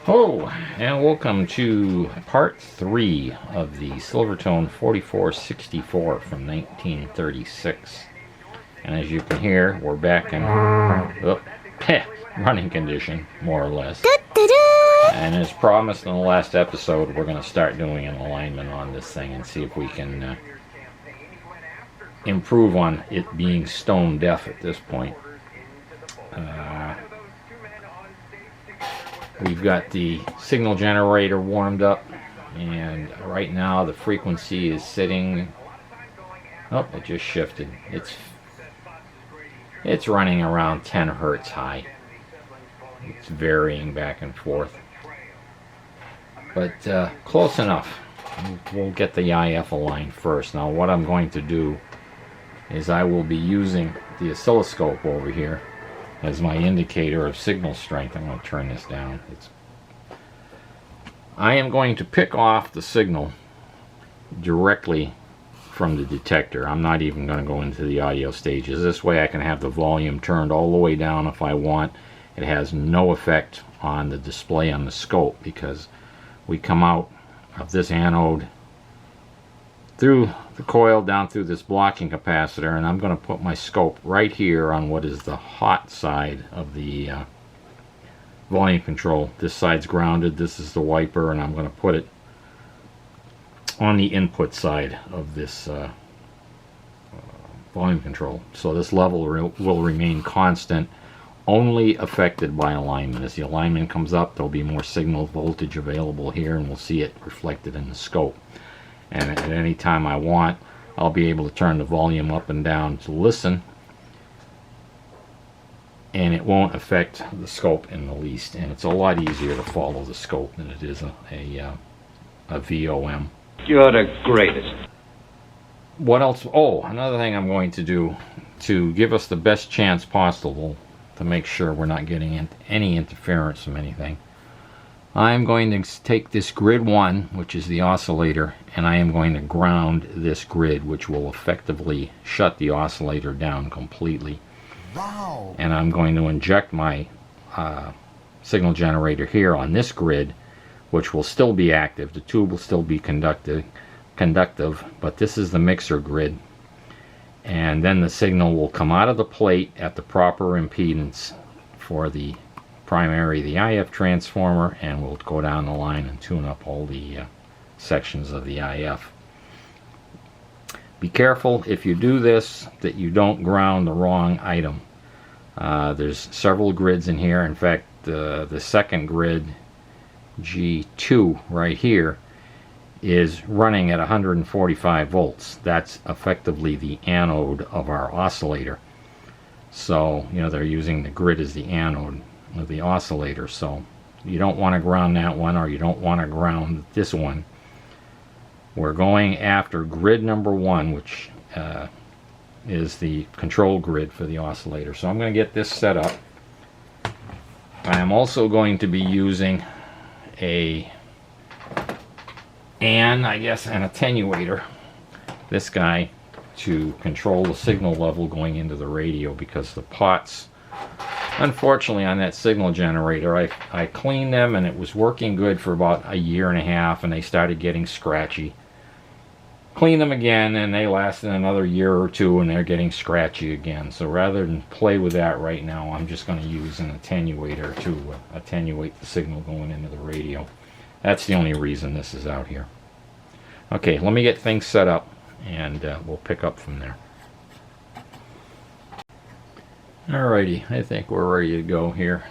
Oh, and welcome to part 3 of the Silvertone 4464 from 1936. And as you can hear, we're back in running condition, more or less. And as promised in the last episode, we're going to start doing an alignment on this thing and see if we can improve on it being stone deaf at this point. We've got the signal generator warmed up, and right now the frequency is sitting, oh, it just shifted. It's running around 10 hertz high. It's varying back and forth, but close enough. We'll get the IF aligned first. Now what I'm going to do is I will be using the oscilloscope over here as my indicator of signal strength. I'm going to turn this down. I am going to pick off the signal directly from the detector. I'm not even going to go into the audio stages. This way I can have the volume turned all the way down if I want. It has no effect on the display on the scope because we come out of this anode through the coil down through this blocking capacitor, and I'm going to put my scope right here on what is the hot side of the volume control. This side's grounded, this is the wiper, and I'm going to put it on the input side of this volume control. So this level will remain constant, only affected by alignment. As the alignment comes up, there'll be more signal voltage available here, and we'll see it reflected in the scope. And at any time I want, I'll be able to turn the volume up and down to listen, and it won't affect the scope in the least. And it's a lot easier to follow the scope than it is a VOM. You're the greatest. What else? Oh, another thing I'm going to do to give us the best chance possible to make sure we're not getting any interference from anything. I'm going to take this grid 1, which is the oscillator, and I am going to ground this grid, which will effectively shut the oscillator down completely. Wow. And I'm going to inject my signal generator here on this grid, which will still be active. The tube will still be conductive, but this is the mixer grid. And then the signal will come out of the plate at the proper impedance for the primary, the IF transformer, and we'll go down the line and tune up all the sections of the IF. Be careful if you do this that you don't ground the wrong item. There's several grids in here. In fact, the second grid, G2 right here, is running at 145 volts. That's effectively the anode of our oscillator. So, you know, they're using the grid as the anode of the oscillator, so you don't want to ground that one, or you don't want to ground this one. We're going after grid number 1, which is the control grid for the oscillator. So I'm going to get this set up. I am also going to be using an attenuator, this guy, to control the signal level going into the radio, because the pots, unfortunately, on that signal generator, I cleaned them and it was working good for about a year and a half, and they started getting scratchy. Cleaned them again and they lasted another year or two and they're getting scratchy again. So rather than play with that right now, I'm just going to use an attenuator to attenuate the signal going into the radio. That's the only reason this is out here. Okay, let me get things set up and we'll pick up from there. Alrighty, I think we're ready to go here.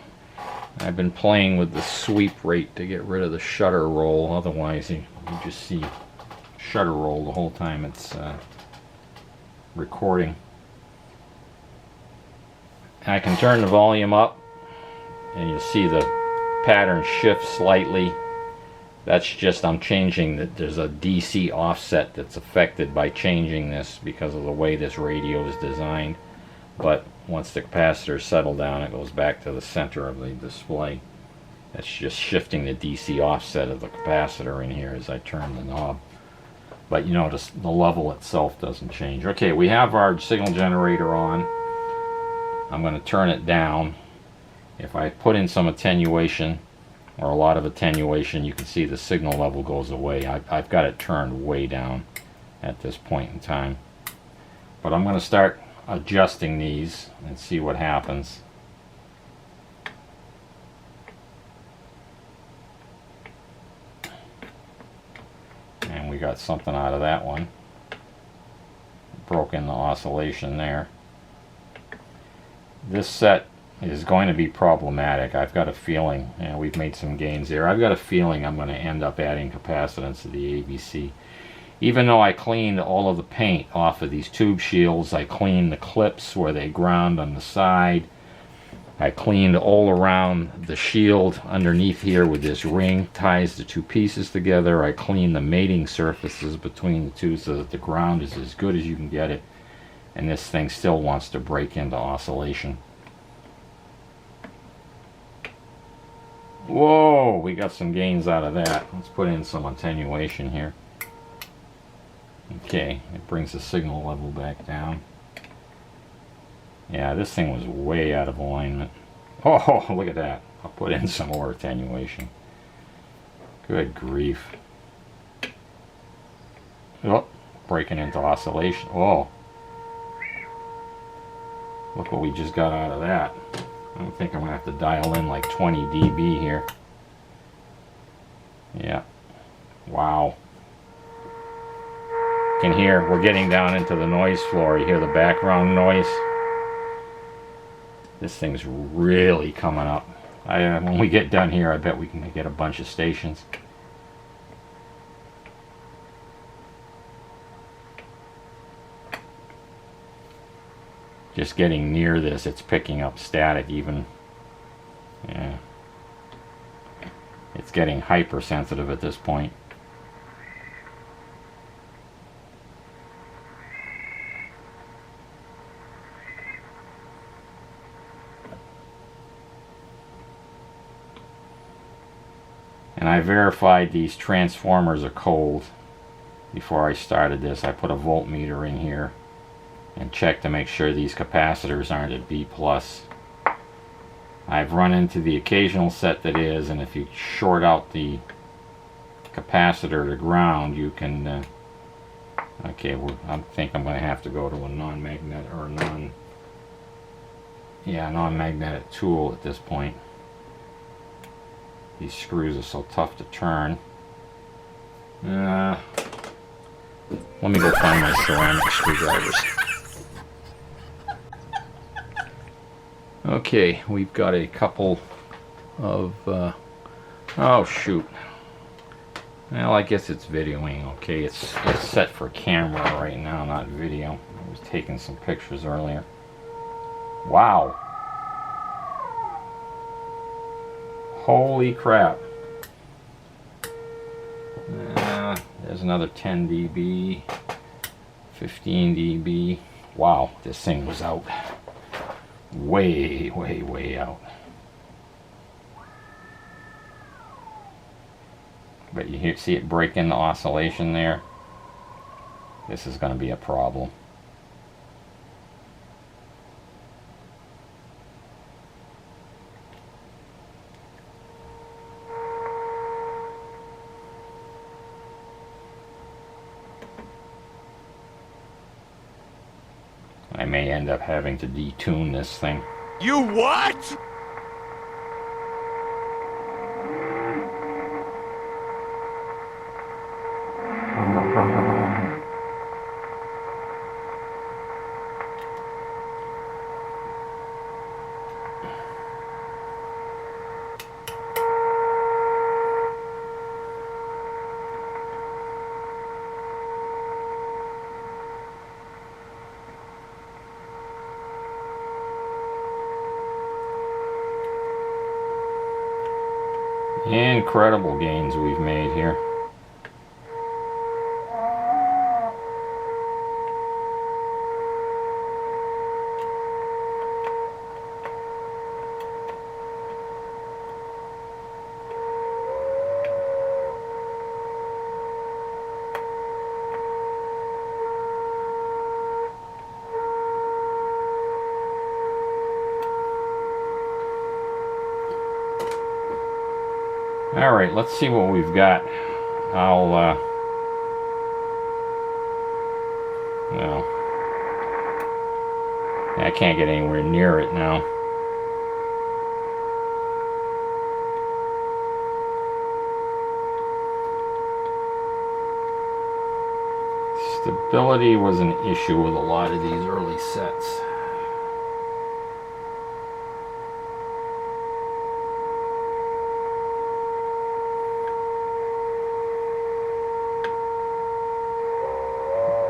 I've been playing with the sweep rate to get rid of the shutter roll, otherwise you just see shutter roll the whole time it's recording. I can turn the volume up and you'll see the pattern shift slightly. That's just, I'm changing that. There's a DC offset that's affected by changing this because of the way this radio is designed. But once the capacitors settle down, it goes back to the center of the display. That's just shifting the DC offset of the capacitor in here as I turn the knob. But you notice the level itself doesn't change. Okay, we have our signal generator on. I'm going to turn it down. If I put in some attenuation, or a lot of attenuation, you can see the signal level goes away. I've got it turned way down at this point in time. But I'm going to start adjusting these and see what happens. And we got something out of that one. Broke in the oscillation there. This set is going to be problematic. I've got a feeling, and we've made some gains there. I've got a feeling I'm going to end up adding capacitance to the ABC. Even though I cleaned all of the paint off of these tube shields, I cleaned the clips where they ground on the side. I cleaned all around the shield underneath here with this ring, ties the two pieces together. I cleaned the mating surfaces between the two so that the ground is as good as you can get it. And this thing still wants to break into oscillation. Whoa, we got some gains out of that. Let's put in some attenuation here. Okay, it brings the signal level back down. Yeah, this thing was way out of alignment. Oh, look at that. I'll put in some more attenuation. Good grief. Oh, breaking into oscillation. Oh. Look what we just got out of that. I think I'm going to have to dial in like 20 dB here. Yeah. Wow. You can hear, we're getting down into the noise floor. You hear the background noise. This thing's really coming up. When we get done here, I bet we can get a bunch of stations. Just getting near this, it's picking up static even. Yeah. It's getting hypersensitive at this point. And I verified these transformers are cold before I started this. I put a voltmeter in here and checked to make sure these capacitors aren't at B+. I've run into the occasional set that is, and if you short out the capacitor to ground, you can okay, I think I'm going to have to go to a non-magnetic or non-magnetic tool at this point. These screws are so tough to turn. Let me go find my ceramic screwdrivers. Okay, we've got a couple of oh shoot. Well, I guess it's videoing. Okay, it's set for camera right now, not video. I was taking some pictures earlier. Wow. Holy crap. There's another 10 dB, 15 dB. Wow, this thing was out. Way, way, way out. But you see it break in the oscillation there. This is going to be a problem. I may end up having to detune this thing. You what? Incredible gains we've made here. Alright, let's see what we've got. No. I can't get anywhere near it now. Stability was an issue with a lot of these early sets.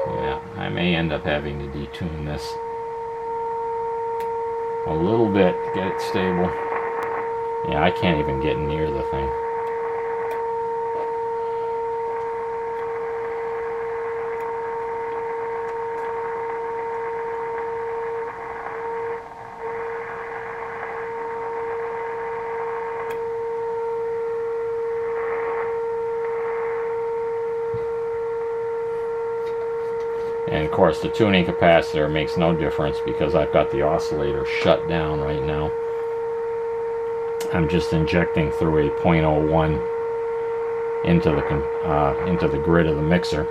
Yeah, I may end up having to detune this a little bit to get it stable. Yeah, I can't even get near the thing. And of course the tuning capacitor makes no difference because I've got the oscillator shut down right now. I'm just injecting through a 0.01 into the grid of the mixer.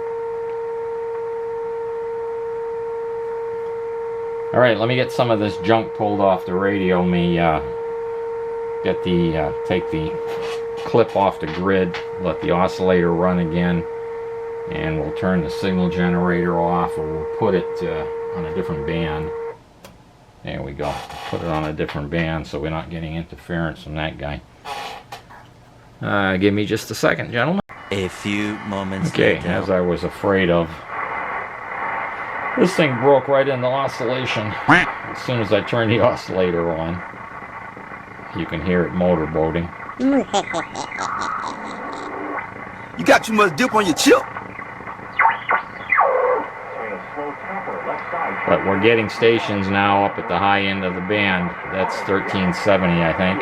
Alright, let me get some of this junk pulled off the radio. Let me take the clip off the grid, let the oscillator run again. And we'll turn the signal generator off, or we'll put it on a different band. There we go. Put it on a different band so we're not getting interference from that guy. Give me just a second, gentlemen. A few moments later. later. As I was afraid of. This thing broke right in the oscillation. As soon as I turned the oscillator on, you can hear it motorboating. You got too much dip on your chip. But we're getting stations now up at the high end of the band. That's 1370, I think.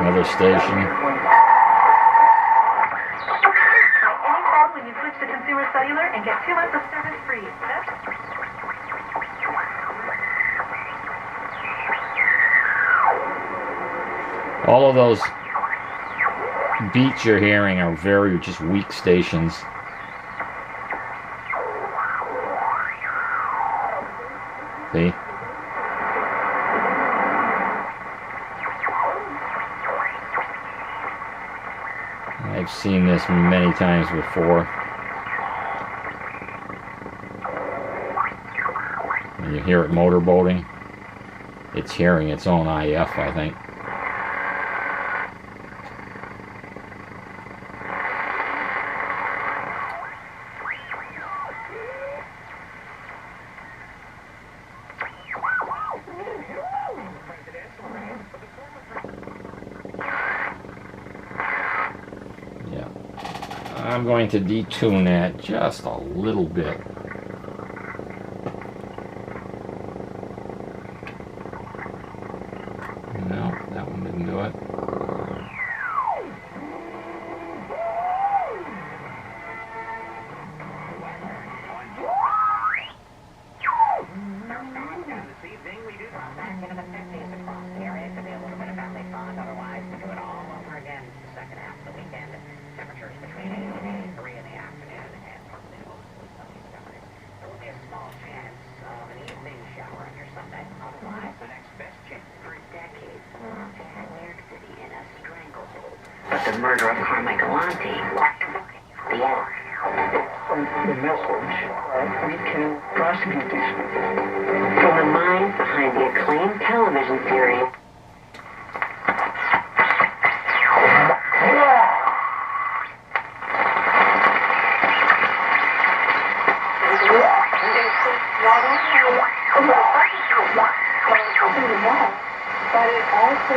Another station. Any call when you switch to consumer cellular and get 2 months of service free. All of those beats you're hearing are very just weak stations. See? I've seen this many times before. When you hear it motorboating, it's hearing its own IF, I think. I'm going to detune that just a little bit. No, that one didn't do it. The murder of Carmine Galante. The message, we can prosecute these people. From the mind behind the acclaimed television series. But it also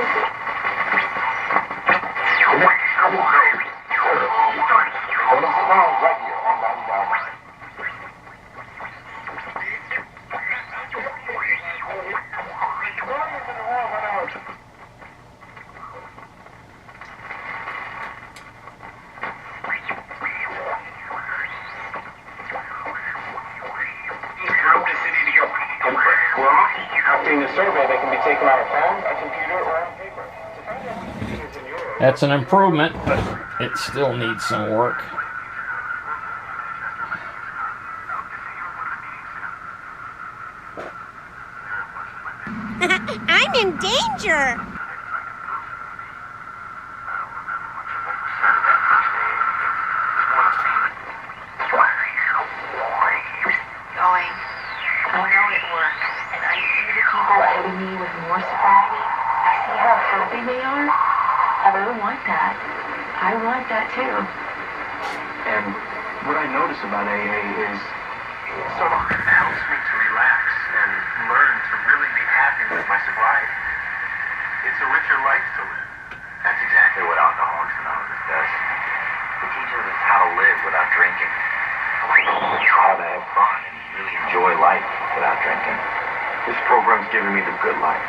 a survey that can be taken on a phone, a computer, or on paper. To find out what the is in your area. That's an improvement, but it still needs some work. I'm in danger! Going. I know it works, and I see the people ahead of me with more sobriety. I see how happy they are. I really want that. I want that too. And what I notice about AA is it sort of helps me to relax and learn to really be happy with my sobriety. It's a richer life to live. That's exactly what Alcoholics Anonymous does. It teaches us how to live without drinking. How to have fun and really enjoy life without drinking. This program's given me the good life.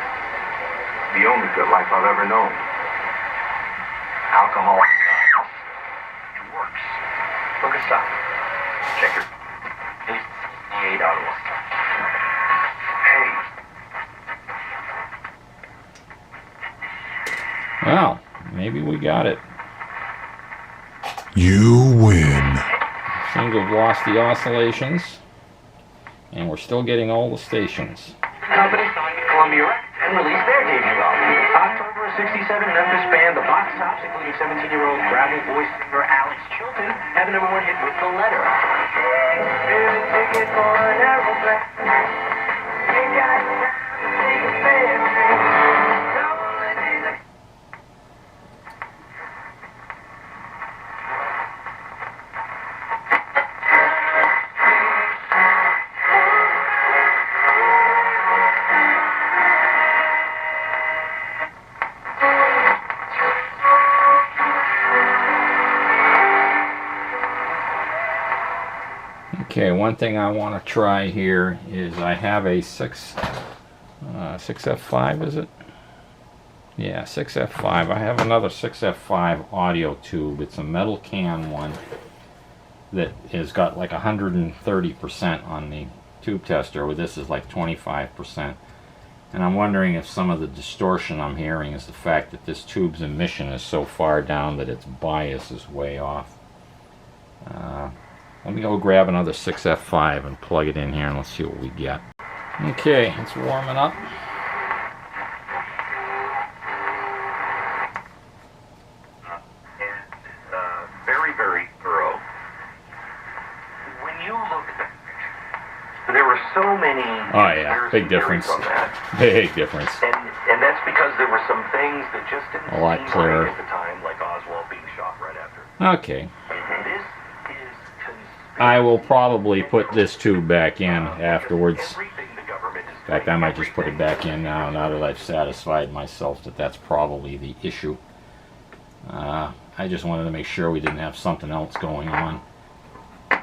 The only good life I've ever known. Alcohol does. It works. Look us up. Check your ACA.org. Hey. Well, maybe we got it. You win. Seems to have lost the oscillations, and we're still getting all the stations. Company signed with Columbia Records and released their debut album. October of '67, Memphis band The Box Tops, including 17-year-old gravel voice singer Alex Chilton, have a #1 hit with The Letter. Okay, one thing I want to try here is I have a 6F5, is it? Yeah, 6F5. I have another 6F5 audio tube. It's a metal can one that has got like 130% on the tube tester, where this is like 25%. And I'm wondering if some of the distortion I'm hearing is the fact that this tube's emission is so far down that its bias is way off. Let me go grab another 6F5 and plug it in here and let's see what we get. Okay, it's warming up. Very, very thorough. When you look at that, there were so many. Oh yeah, big difference. Big difference. And that's because there were some things that just didn't a lot seem clearer right at the time, like Oswald being shot right after. Okay. This is I will probably put this tube back in afterwards. In fact, I might just put it back in now that I've satisfied myself that that's probably the issue. I just wanted to make sure we didn't have something else going on.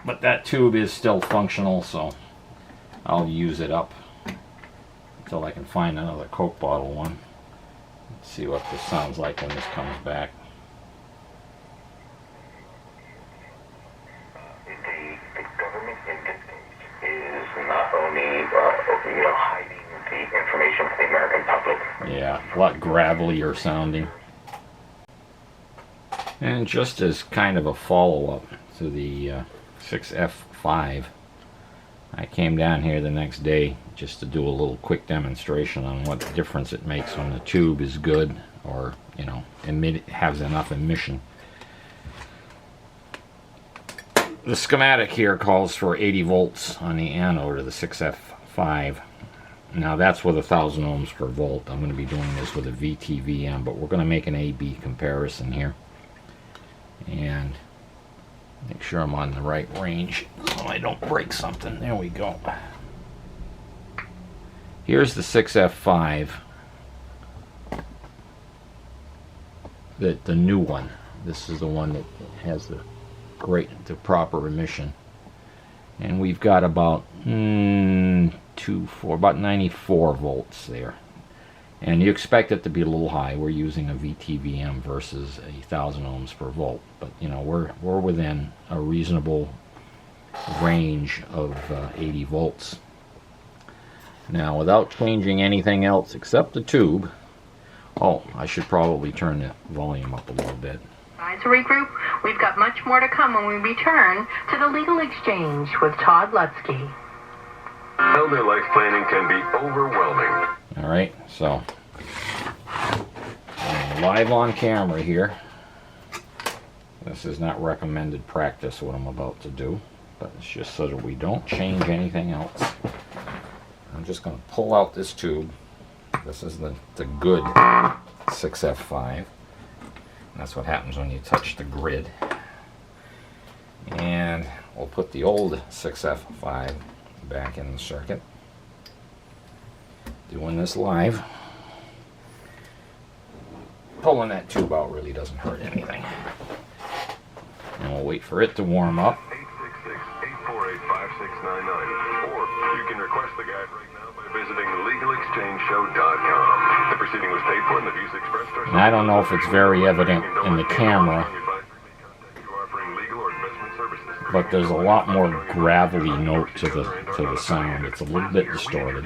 But that tube is still functional, so I'll use it up until I can find another Coke bottle one. Let's see what this sounds like when this comes back. Hiding the information from the American public. Yeah, a lot gravelier sounding. And just as kind of a follow-up to the 6F5, I came down here the next day just to do a little quick demonstration on what difference it makes when the tube is good or, you know, has enough emission. The schematic here calls for 80 volts on the anode of the 6F5. Now that's with 1,000 ohms per volt. I'm going to be doing this with a VTVM, but we're going to make an A-B comparison here. And make sure I'm on the right range so I don't break something. There we go. Here's the 6F5. The new one. This is the one that has the proper emission. And we've got about about 94 volts there. And you expect it to be a little high. We're using a VTVM versus 1,000 ohms per volt, but you know we're within a reasonable range of 80 volts. Now, without changing anything else except the tube. Oh, I should probably turn the volume up a little bit. Advisory group, we've got much more to come when we return to the Legal Exchange with Todd Lutzke. Elder life planning can be overwhelming. All right, so I'm live on camera here. This is not recommended practice, what I'm about to do, but it's just so that we don't change anything else. I'm just going to pull out this tube. This is the good 6F5. That's what happens when you touch the grid. And we'll put the old 6F5 back in the circuit. Doing this live. Pulling that tube out really doesn't hurt anything. And we'll wait for it to warm up. 866-848-5699. Or you can request the guide right now by visiting legalexchangeshow.com. The proceeding was paid for and the views expressed are... And I don't know if it's very evident in the camera, but there's a lot more gravelly note to the sound. It's a little bit distorted.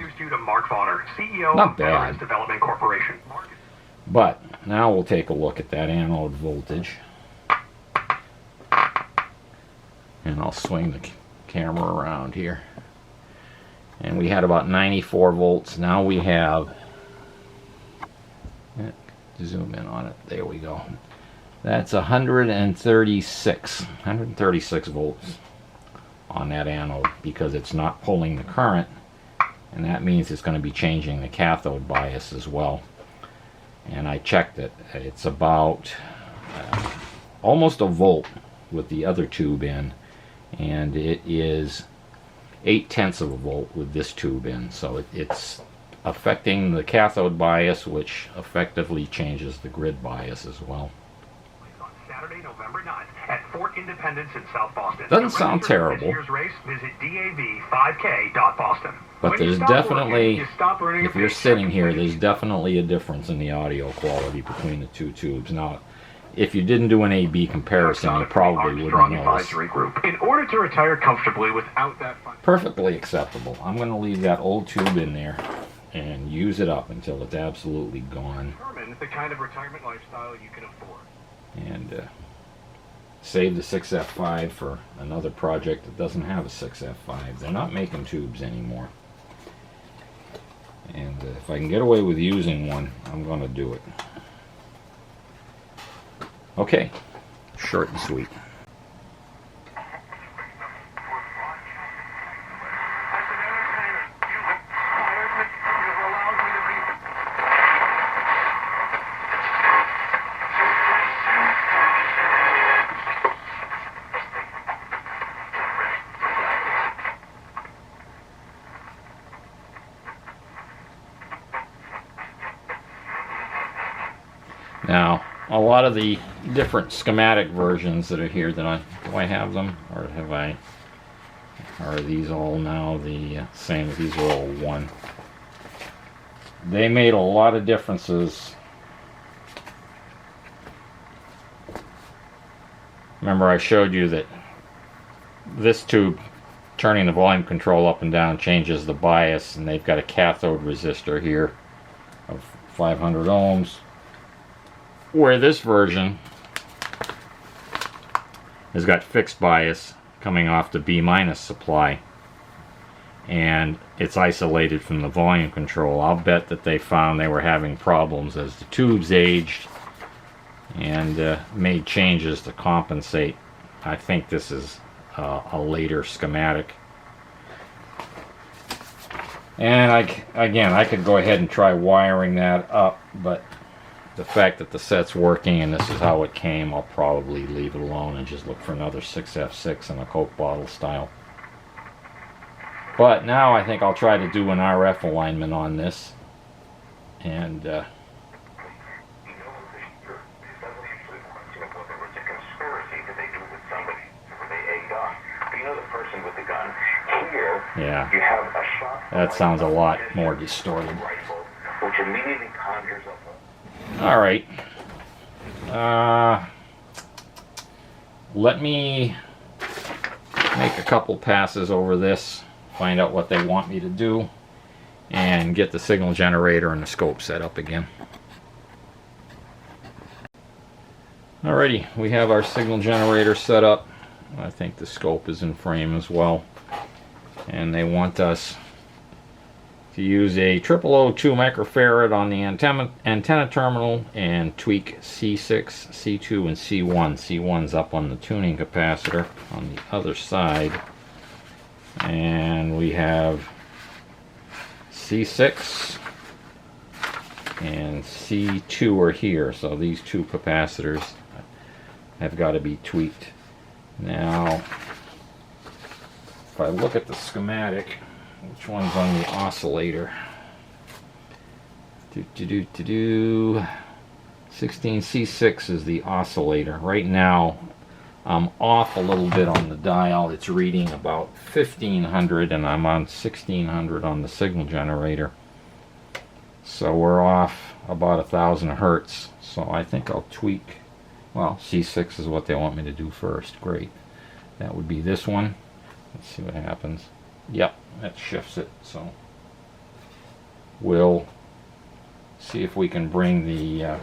Not bad. But now we'll take a look at that anode voltage. And I'll swing the camera around here. And we had about 94 volts. Now we have, zoom in on it, there we go. That's 136 volts on that anode because it's not pulling the current, and that means it's going to be changing the cathode bias as well. And I checked it. It's about almost a volt with the other tube in, and it is 0.8 of a volt with this tube in, so it's affecting the cathode bias, which effectively changes the grid bias as well. On Saturday, November 9th at Fort Independence in South Boston. Doesn't sound terrible. This year's race, visit dav5k.boston. But there's definitely, if you're sitting here, there's definitely a difference in the audio quality between the two tubes. Now, if you didn't do an A-B comparison, you probably wouldn't notice. In order to retire comfortably without that... Perfectly acceptable. I'm going to leave that old tube in there and use it up until it's absolutely gone. Determine the kind of retirement lifestyle you can afford. And save the 6F5 for another project that doesn't have a 6F5. They're not making tubes anymore. And if I can get away with using one, I'm going to do it. Okay, short and sweet. Now, a lot of the different schematic versions that are here, do I have them, or have I, are these all now the same? These are all one. They made a lot of differences. Remember, I showed you that this tube, turning the volume control up and down, changes the bias, and they've got a cathode resistor here of 500 ohms. Where this version has got fixed bias coming off the B- supply, and it's isolated from the volume control. I'll bet that they found they were having problems as the tubes aged and made changes to compensate. I think this is a later schematic. And I could go ahead and try wiring that up, but the fact that the set's working and this is how it came, I'll probably leave it alone and just look for another 6F6 in a Coke bottle style. But now I think I'll try to do an RF alignment on this. And yeah, that sounds a lot more distorted. Alright, let me make a couple passes over this, find out what they want me to do, and get the signal generator and the scope set up again. Alrighty, we have our signal generator set up. I think the scope is in frame as well. And they want us to use a 0002 microfarad on the antenna terminal and tweak C6, C2, and C1. C1's up on the tuning capacitor on the other side. And we have C6 and C2 are here. So these two capacitors have got to be tweaked. Now, if I look at the schematic, which one's on the oscillator? 16C6 is the oscillator. Right now, I'm off a little bit on the dial. It's reading about 1500 and I'm on 1600 on the signal generator. So we're off about 1000 hertz. So I think I'll tweak. Well, C6 is what they want me to do first. Great. That would be this one. Let's see what happens. Yep, that shifts it. So we'll see if we can bring the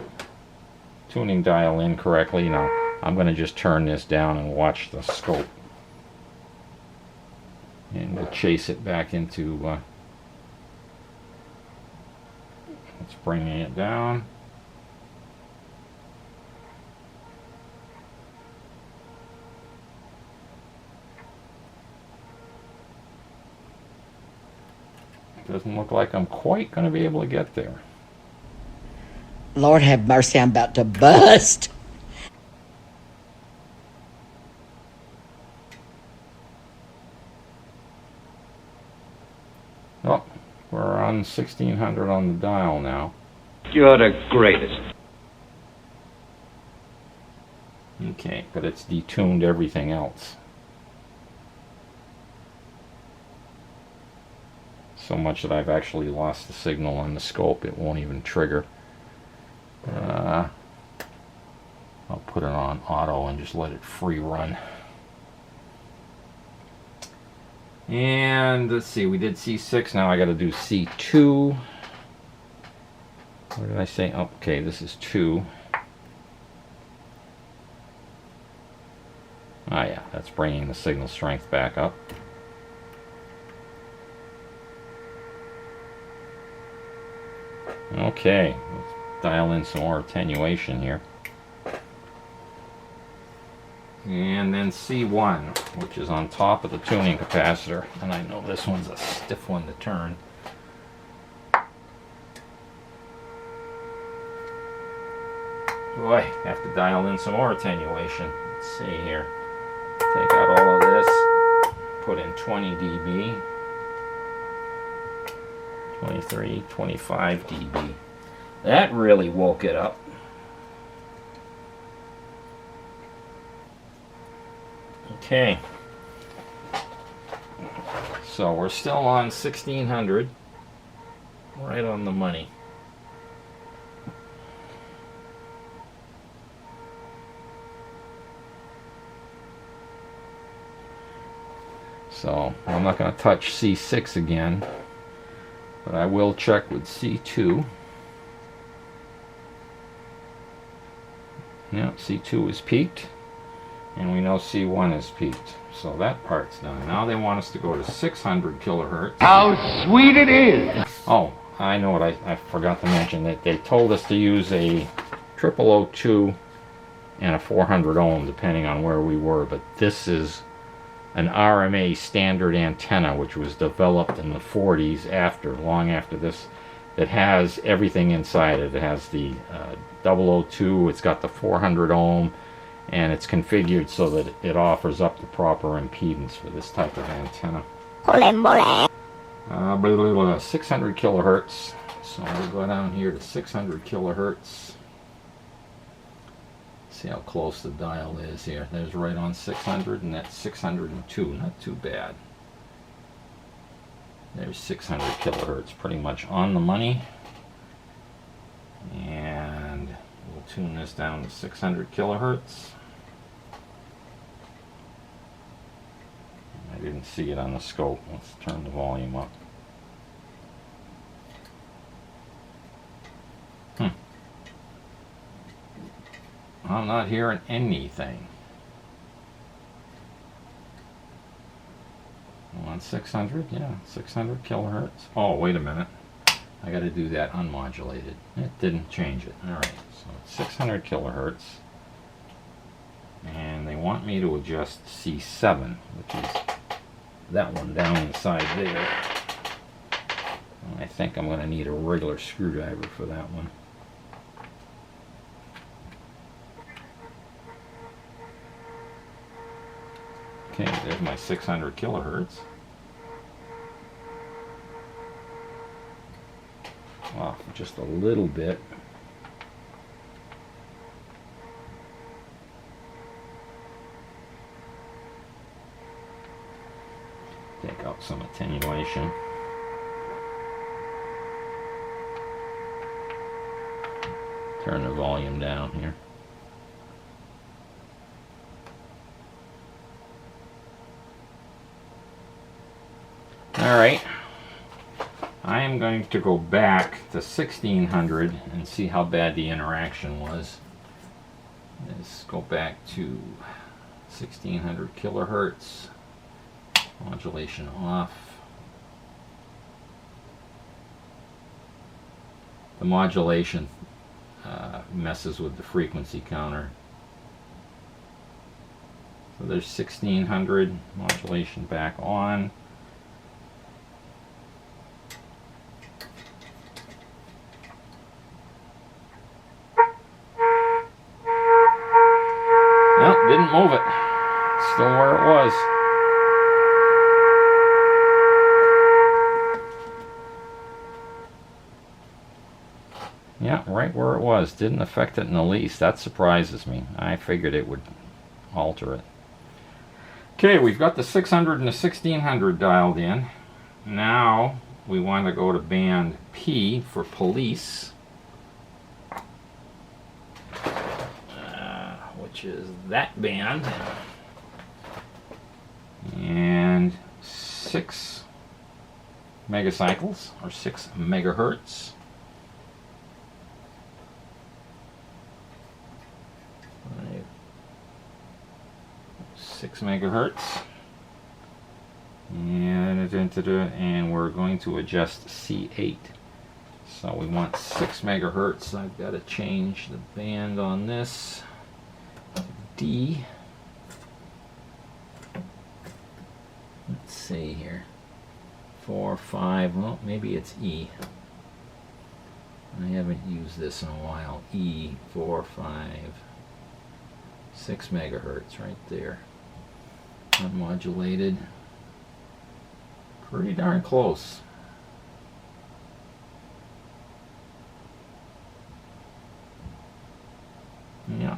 tuning dial in correctly. Now, I'm going to just turn this down and watch the scope. And we'll chase it back into... it's bringing it down. Doesn't look like I'm quite going to be able to get there. Lord have mercy, I'm about to bust. Oh, we're on 1600 on the dial now. You're the greatest. Okay, but it's detuned everything else. So much that I've actually lost the signal on the scope. It won't even trigger. I'll put it on auto and just let it free run. And let's see, we did C6, now I got to do C2. What did I say? Oh, okay, this is 2. Ah, yeah, that's bringing the signal strength back up. Okay, let's dial in some more attenuation here. And then C1, which is on top of the tuning capacitor. And I know this one's a stiff one to turn. Boy, have to dial in some more attenuation. Let's see here. Take out all of this, put in 20 dB. 23, 25 dB. That really woke it up. Okay. So we're still on 1600. Right on the money. So I'm not going to touch C6 again. But I will check with C2. Yeah, C2 is peaked. And we know C1 is peaked. So that part's done. Now they want us to go to 600 kilohertz. How sweet it is! Oh, I know what I forgot to mention. That they told us to use a 0002 and a 400 ohm, depending on where we were. But this is an RMA standard antenna, which was developed in the 40s, long after this, that has everything inside it. It has the 002, it's got the 400 ohm, and it's configured so that it offers up the proper impedance for this type of antenna. 600 kilohertz. So we'll go down here to 600 kilohertz. See how close the dial is here. There's right on 600, and that's 602. Not too bad. There's 600 kilohertz, pretty much on the money. And we'll tune this down to 600 kilohertz. I didn't see it on the scope. Let's turn the volume up. I'm not hearing anything. On 600, yeah, 600 kilohertz. Oh, wait a minute. I got to do that unmodulated. It didn't change it. All right, so it's 600 kilohertz. And they want me to adjust C7, which is that one down inside there. And I think I'm going to need a regular screwdriver for that one. Okay, there's my 600 kilohertz. Off just a little bit. Take out some attenuation. Turn the volume down here. All right, I am going to go back to 1600 and see how bad the interaction was. Let's go back to 1600 kilohertz, modulation off. The modulation messes with the frequency counter. So there's 1600, modulation back on. Nope, didn't move it. Still where it was. Yeah, right where it was. Didn't affect it in the least. That surprises me. I figured it would alter it. Okay, we've got the 600 and the 1600 dialed in. Now we want to go to band P for police. Which is that band, and 6 megacycles or 6 megahertz. 6 megahertz, and we're going to adjust C8. So we want 6 megahertz. I've got to change the band on this. D. Let's see here. 4, 5, well, maybe it's E. I haven't used this in a while. E, 4, 5, 6 megahertz right there. Unmodulated. Pretty darn close. Yeah.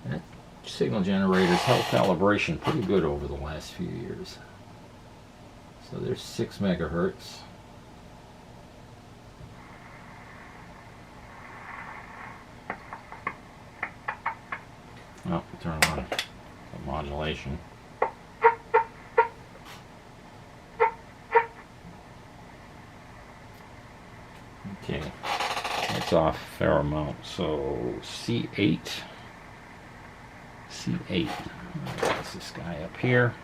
That signal generator's held calibration pretty good over the last few years. So there's 6 megahertz. Oh, turn on the modulation. Okay, it's off a fair amount. So C8. C8. That's this guy up here.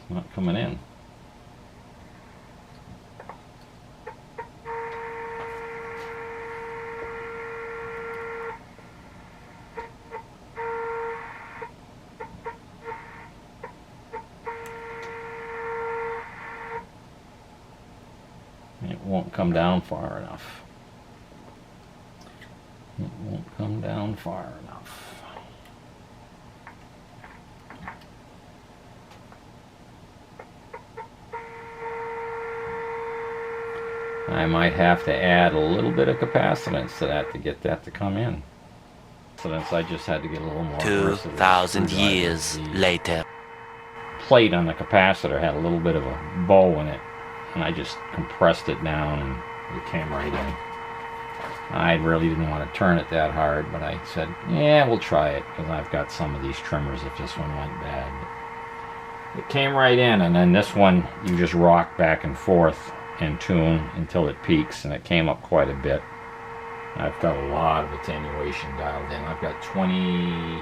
It's not coming in. It won't come down far enough. It won't come down far enough. I might have to add a little bit of capacitance to that to get that to come in. Capacitance, I just had to get a little more. 2,000 years later. Plate on the capacitor had a little bit of a bow in it, and I just compressed it down and it came right in. I really didn't want to turn it that hard, but I said, yeah, we'll try it, because I've got some of these trimmers if this one went bad. But it came right in, and then this one, you just rock back and forth and tune until it peaks, and it came up quite a bit. I've got a lot of attenuation dialed in. I've got 15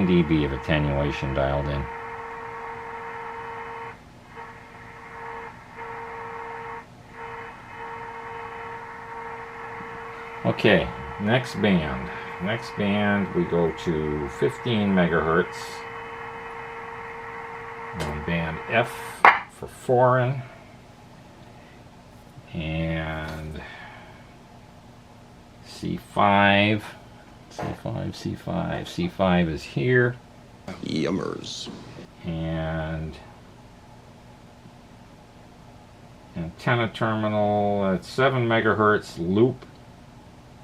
dB of attenuation dialed in. Okay, next band. Next band, we go to 15 megahertz on band F for foreign, and C5, C5 is here. Yummers. And antenna terminal at 7 megahertz loop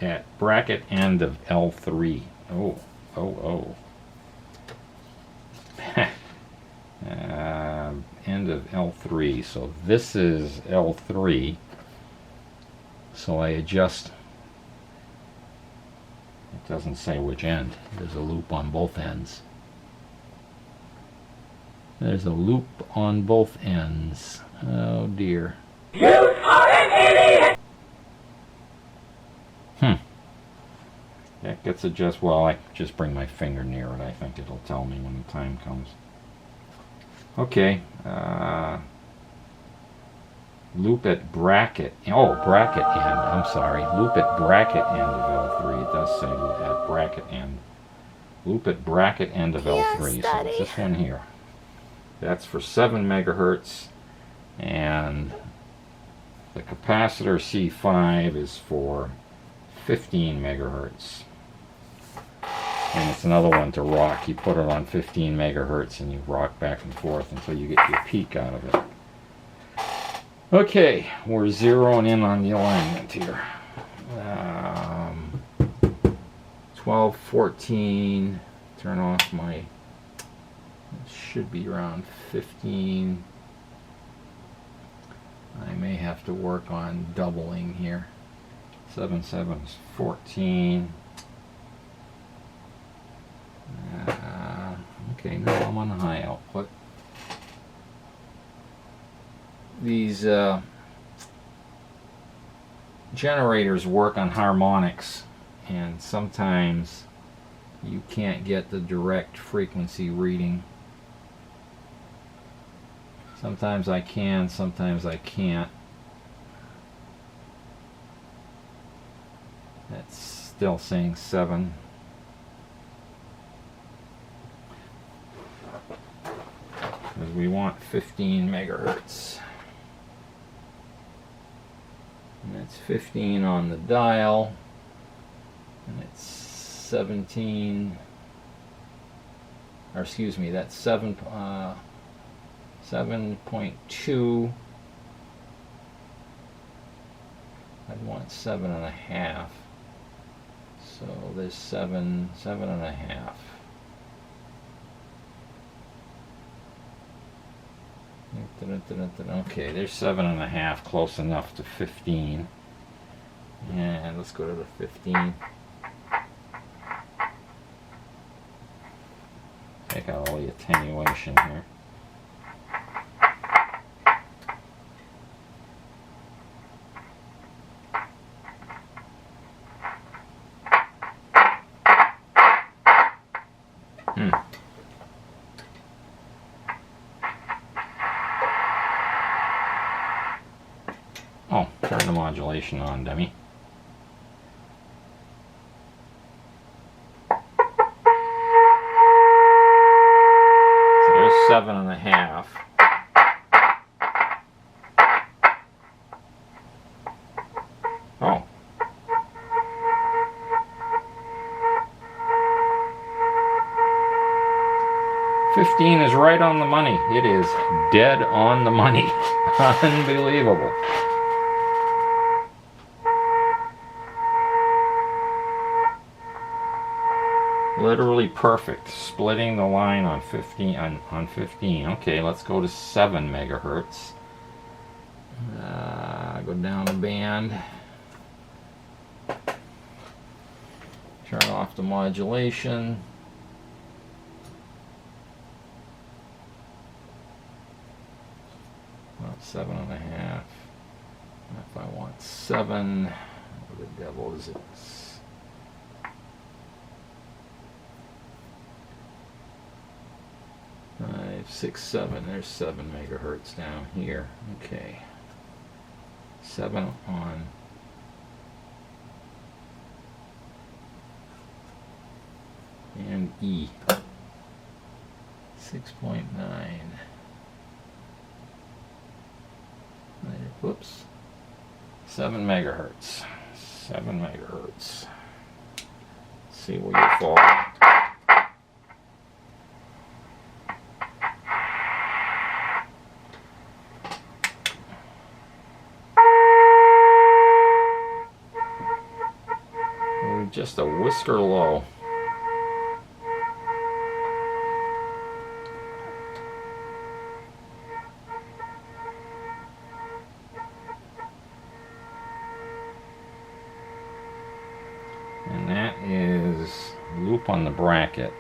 at bracket end of L3. End of L3. So this is L3. So I adjust. It doesn't say which end. There's a loop on both ends. There's a loop on both ends. Oh dear. You are an idiot! That gets adjusted. Well, I just bring my finger near it. I think it'll tell me when the time comes. Okay. Loop at bracket. Oh, bracket end. I'm sorry. Loop at bracket end of L3. It does say loop at bracket end. Loop at bracket end of L3. So it's this one here. That's for 7 megahertz. And the capacitor C5 is for 15 megahertz. And it's another one to rock. You put it on 15 megahertz and you rock back and forth until you get your peak out of it. Okay, we're zeroing in on the alignment here. 12, 14, turn off my, it should be around 15. I may have to work on doubling here. 7, 7 is 14. Okay, now I'm on high output. These generators work on harmonics, and sometimes you can't get the direct frequency reading. Sometimes I can, sometimes I can't. That's still saying 7. Because we want 15 megahertz. And that's 15 on the dial. And it's 17. Or excuse me, that's 7.2. I'd want 7.5. So there's 7.5. Okay, there's 7.5, close enough to 15. And let's go to the 15. Take out all the attenuation here. Oh, turn the modulation on, dummy. So there's 7.5. Oh. $15 is right on the money. It is dead on the money. Unbelievable. Literally perfect. Splitting the line on 15. Okay, let's go to 7 megahertz. Go down the band. Turn off the modulation. About 7.5. If I want 7, what the devil is it? 5, 6, 7. There's 7 megahertz down here. Okay. 7 on. And E. 6.9. Whoops. 7 megahertz. 7 megahertz. Let's see where you fall. We're just a whisker low. And that is loop on the bracket.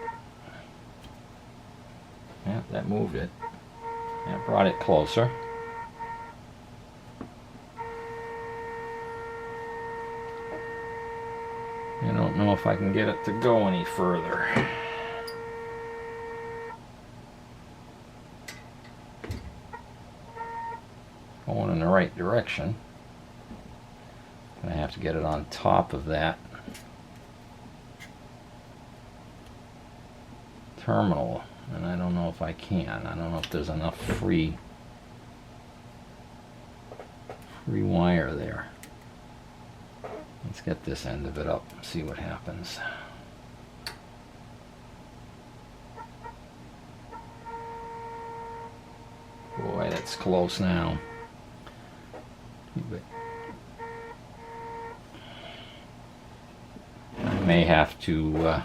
Yeah, that moved it. That brought it closer. I don't know if I can get it to go any further. Going in the right direction. Gonna have to get it on top of that terminal, and I don't know if I can. I don't know if there's enough free wire there. Let's get this end of it up and see what happens. Boy, that's close now. But I may have to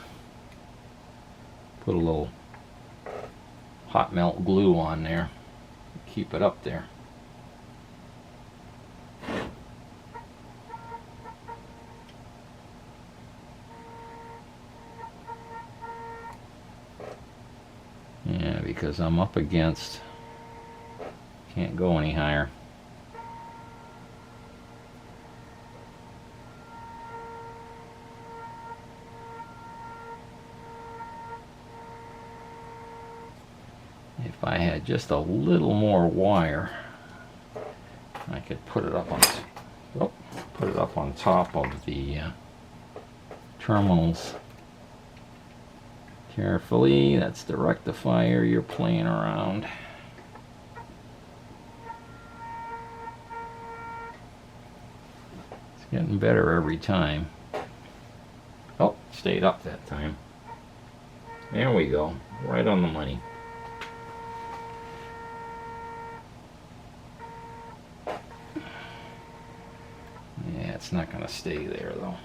put a little hot melt glue on there, keep it up there. Yeah, because I'm up against, can't go any higher. If I had just a little more wire, I could put it up on top of the terminals. Carefully, that's the rectifier you're playing around. It's getting better every time. Oh, stayed up that time. There we go, right on the money. Yeah, it's not going to stay there though.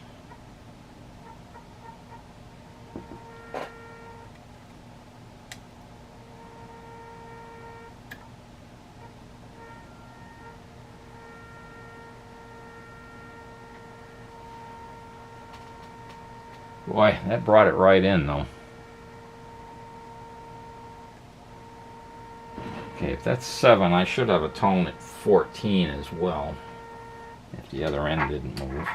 Boy, that brought it right in though. Okay, if that's 7, I should have a tone at 14 as well, if the other end didn't move.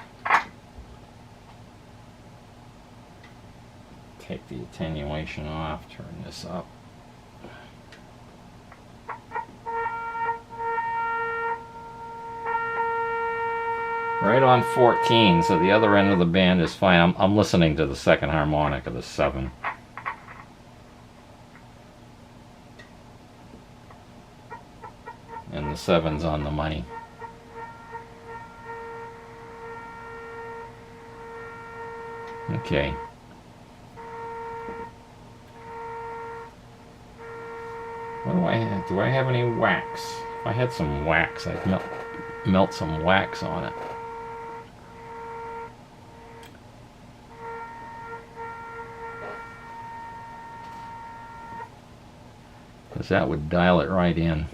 Take the attenuation off, turn this up. Right on 14, so the other end of the band is fine. I'm listening to the second harmonic of the 7. And the 7's on the money. Okay. What do I have? Do I have any wax? If I had some wax, I'd melt some wax on it. Because that would dial it right in.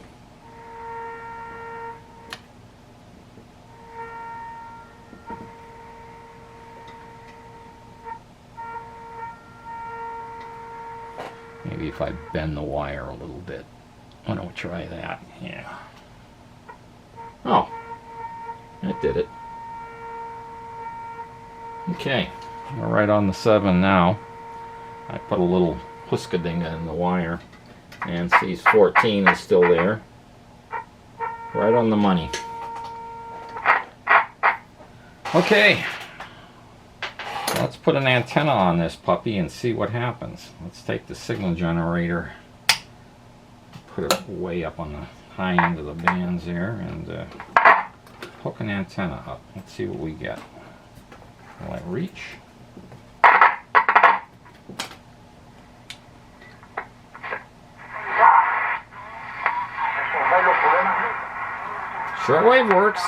Maybe if I bend the wire a little bit. Why don't we try that? Yeah. Oh, that did it. Okay, we're right on the 7 now. I put a little Huskadinga in the wire, and see 14 is still there. Right on the money. Okay, let's put an antenna on this puppy and see what happens. Let's take the signal generator, put it way up on the high end of the bands there, and hook an antenna up. Let's see what we get. Will I reach? Shortwave works.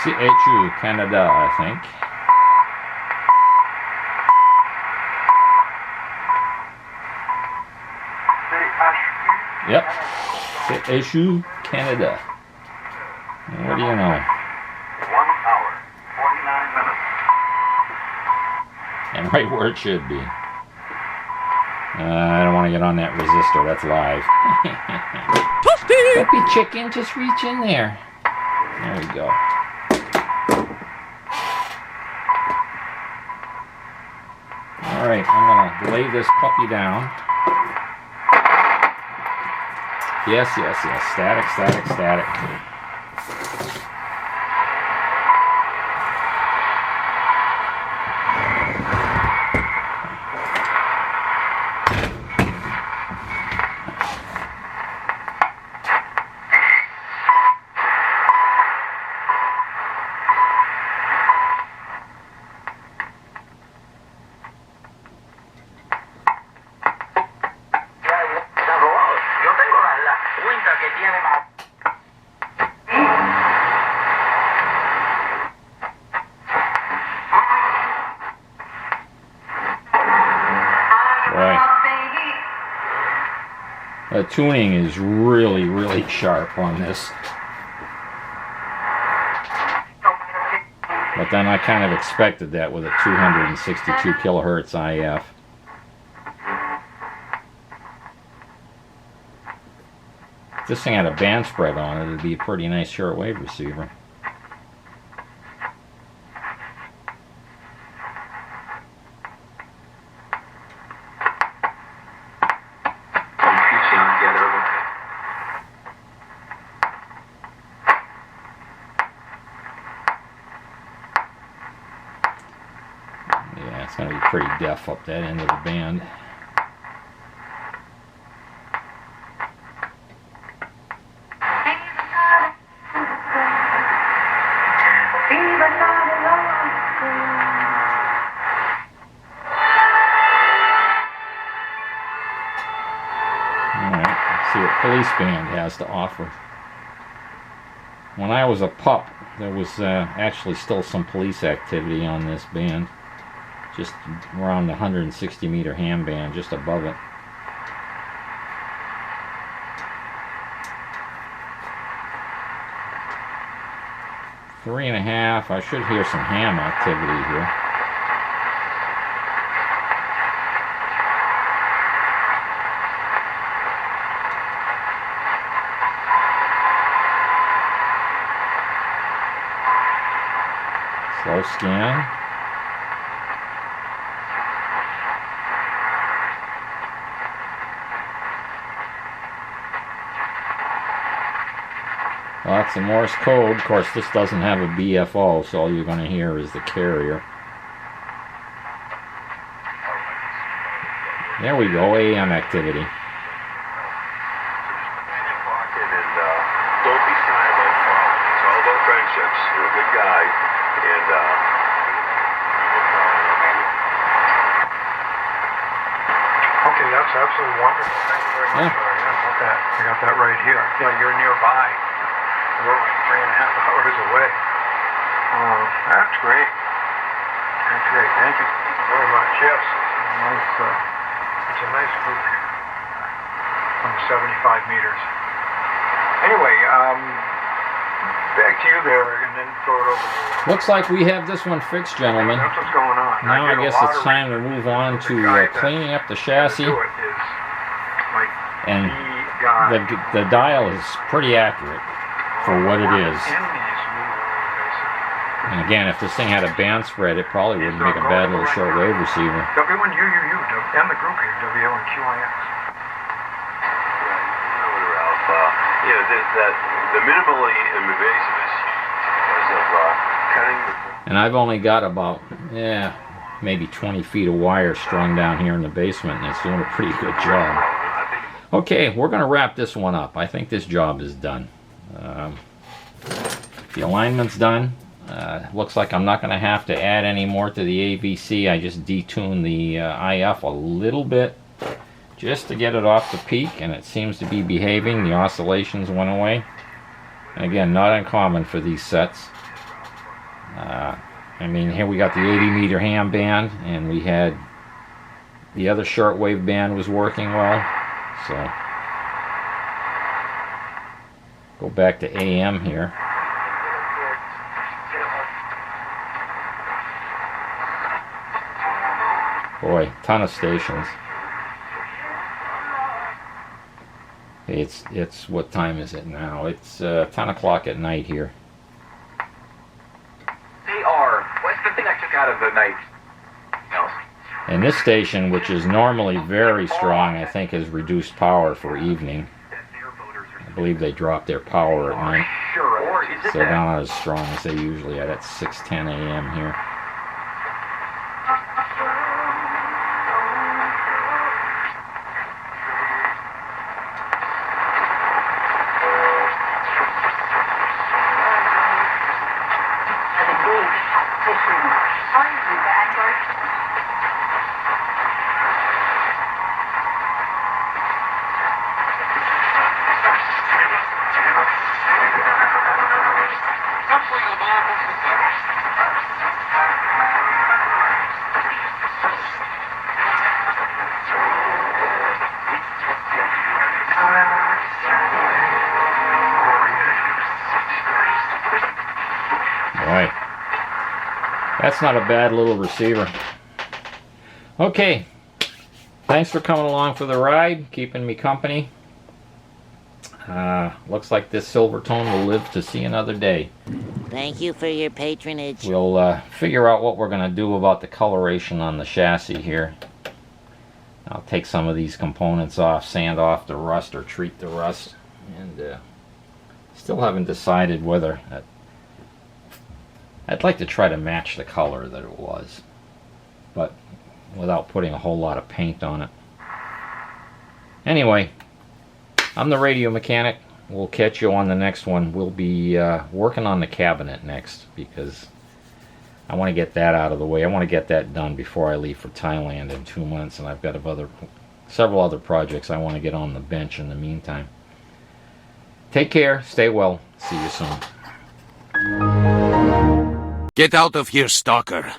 CHU, Canada, I think. Yep. CHU, Canada. What do you know? 1 hour, 49 minutes. And right where it should be. I don't want to get on that resistor. That's live. Puppy chicken, just reach in there. There we go. Alright, I'm going to lay this puppy down. Yes, yes, yes. Static, static, static. The tuning is really, really sharp on this. But then I kind of expected that with a 262 kilohertz IF. If this thing had a band spread on it, it'd be a pretty nice shortwave receiver. It's going to be pretty deaf up that end of the band. Alright, let's see what Police Band has to offer. When I was a pup, there was actually still some police activity on this band. Just around the 160 meter ham band, just above it. Three and a half. I should hear some ham activity here. Slow scan. Lots of Morse code. Of course, this doesn't have a BFO, so all you're going to hear is the carrier. There we go, AM activity. Don't be shy about problems. It's all about friendships. You're a good guy. And, okay, that's absolutely wonderful. Thank you very much. I got that right here. Yeah, you're nearby. We're like 3.5 hours away. That's great. That's great. Thank you very much. Yes, it's a nice group here. under 75 meters. Anyway, back to you there, and then throw it over. Looks like we have this one fixed, gentlemen. That's what's going on. Now I guess it's time to move on to cleaning up the chassis. And the dial is pretty accurate for what it is. And again, if this thing had a band spread, it probably wouldn't make a bad little shortwave receiver. W1UUU, and the group here, W1QIX. The minimally invasive is cutting. And I've only got about, maybe 20 feet of wire strung down here in the basement, and it's doing a pretty good job. Okay, we're going to wrap this one up. I think this job is done. The alignment's done. Looks like I'm not going to have to add any more to the AVC. I just detuned the IF a little bit just to get it off the peak, and it seems to be behaving. The oscillations went away. And again, not uncommon for these sets. I mean, here we got the 80 meter ham band, and we had the other shortwave band was working well. So go back to AM here. Boy, ton of stations. It's what time is it now? It's 10 o'clock at night here. What's the thing I took out of the night? And this station, which is normally very strong, I think has reduced power for evening. I believe they dropped their power at night. So they're not as strong as they usually are. That's 6:10 a.m. here. That's not a bad little receiver. Okay, thanks for coming along for the ride, keeping me company. Looks like this Silvertone will live to see another day. Thank you for your patronage. We'll figure out what we're going to do about the coloration on the chassis here. I'll take some of these components off, sand off the rust or treat the rust, and still haven't decided whether I'd like to try to match the color that it was, but without putting a whole lot of paint on it. Anyway, I'm the radio mechanic. We'll catch you on the next one. We'll be working on the cabinet next, because I want to get that out of the way. I want to get that done before I leave for Thailand in 2 months, and I've got several other projects I want to get on the bench in the meantime. Take care, stay well, see you soon. Get out of here, stalker.